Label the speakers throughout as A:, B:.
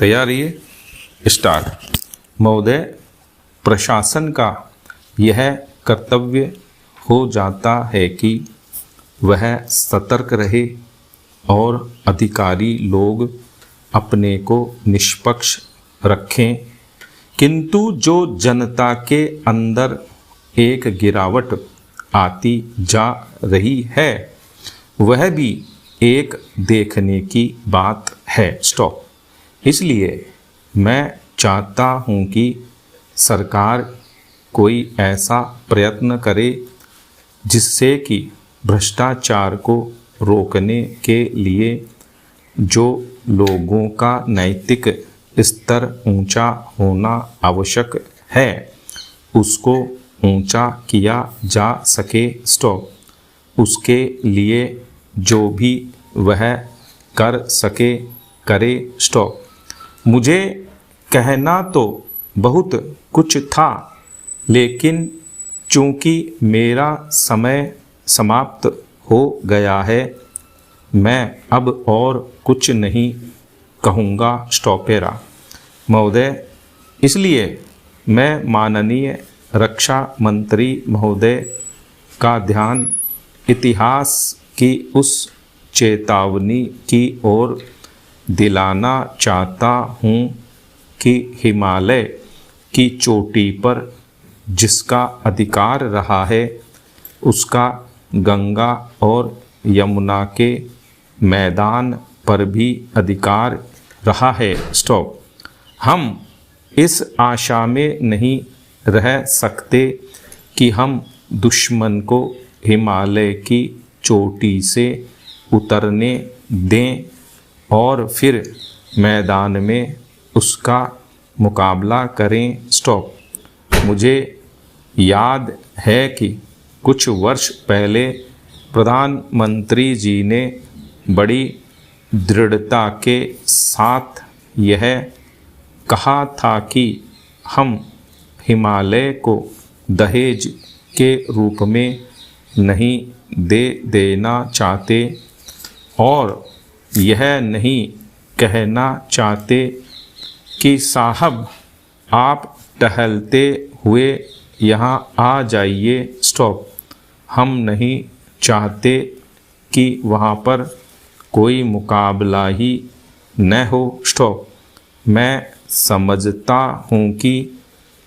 A: तैयारी है स्टार्ट। महोदय, प्रशासन का यह कर्तव्य हो जाता है कि वह सतर्क रहे और अधिकारी लोग अपने को निष्पक्ष रखें, किंतु जो जनता के अंदर एक गिरावट आती जा रही है वह भी एक देखने की बात है। स्टॉप। इसलिए मैं चाहता हूँ कि सरकार कोई ऐसा प्रयत्न करे जिससे कि भ्रष्टाचार को रोकने के लिए जो लोगों का नैतिक स्तर ऊंचा होना आवश्यक है उसको ऊंचा किया जा सके। स्टॉप। उसके लिए जो भी वह कर सके करे। स्टॉप। मुझे कहना तो बहुत कुछ था, लेकिन चूंकि मेरा समय समाप्त हो गया है मैं अब और कुछ नहीं कहूँगा। स्टॉपेरा। महोदय, इसलिए मैं माननीय रक्षा मंत्री महोदय का ध्यान इतिहास की उस चेतावनी की ओर दिलाना चाहता हूँ कि हिमालय की चोटी पर जिसका अधिकार रहा है उसका गंगा और यमुना के मैदान पर भी अधिकार रहा है। स्टॉप। हम इस आशा में नहीं रह सकते कि हम दुश्मन को हिमालय की चोटी से उतरने दें और फिर मैदान में उसका मुकाबला करें। स्टॉप। मुझे याद है कि कुछ वर्ष पहले प्रधानमंत्री जी ने बड़ी दृढ़ता के साथ यह कहा था कि हम हिमालय को दहेज के रूप में नहीं दे देना चाहते और यह नहीं कहना चाहते कि साहब आप टहलते हुए यहाँ आ जाइए। स्टॉप। हम नहीं चाहते कि वहाँ पर कोई मुकाबला ही न हो। स्टॉप। मैं समझता हूँ कि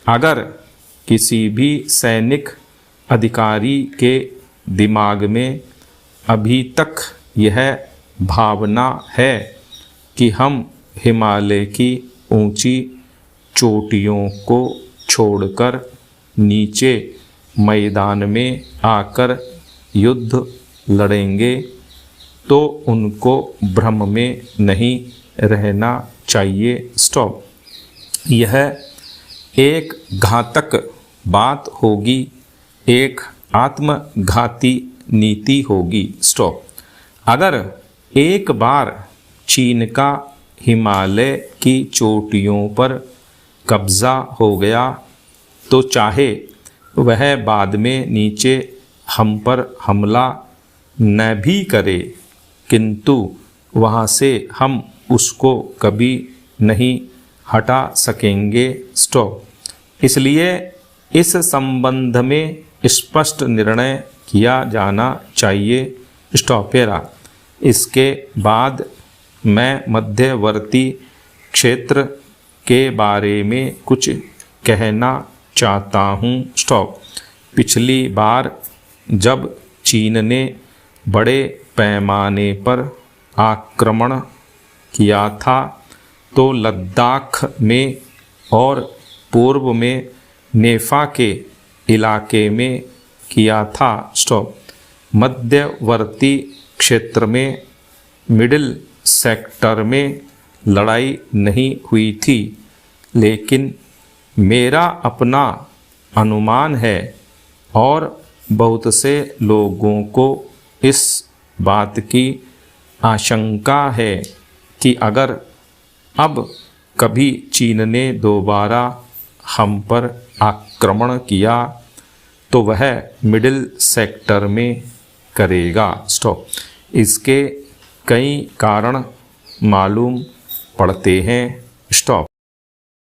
A: अगर किसी भी सैनिक अधिकारी के दिमाग में अभी तक यह भावना है कि हम हिमालय की ऊंची चोटियों को छोड़कर नीचे मैदान में आकर युद्ध लड़ेंगे तो उनको भ्रम में नहीं रहना चाहिए। स्टॉप। यह एक घातक बात होगी, एक आत्मघाती नीति होगी। स्टॉप। अगर एक बार चीन का हिमालय की चोटियों पर कब्ज़ा हो गया तो चाहे वह बाद में नीचे हम पर हमला न भी करे, किंतु वहाँ से हम उसको कभी नहीं हटा सकेंगे। स्टॉप। इसलिए इस संबंध में स्पष्ट निर्णय किया जाना चाहिए। स्टॉपेरा। इसके बाद मैं मध्यवर्ती क्षेत्र के बारे में कुछ कहना चाहता हूँ। स्टॉप। पिछली बार जब चीन ने बड़े पैमाने पर आक्रमण किया था तो लद्दाख में और पूर्व में नेफा के इलाके में किया था। स्टॉप। मध्यवर्ती क्षेत्र में मिडिल सेक्टर में लड़ाई नहीं हुई थी, लेकिन मेरा अपना अनुमान है और बहुत से लोगों को इस बात की आशंका है कि अगर अब कभी चीन ने दोबारा हम पर आक्रमण किया तो वह मिडिल सेक्टर में करेगा। स्टॉप। इसके कई कारण मालूम पड़ते हैं।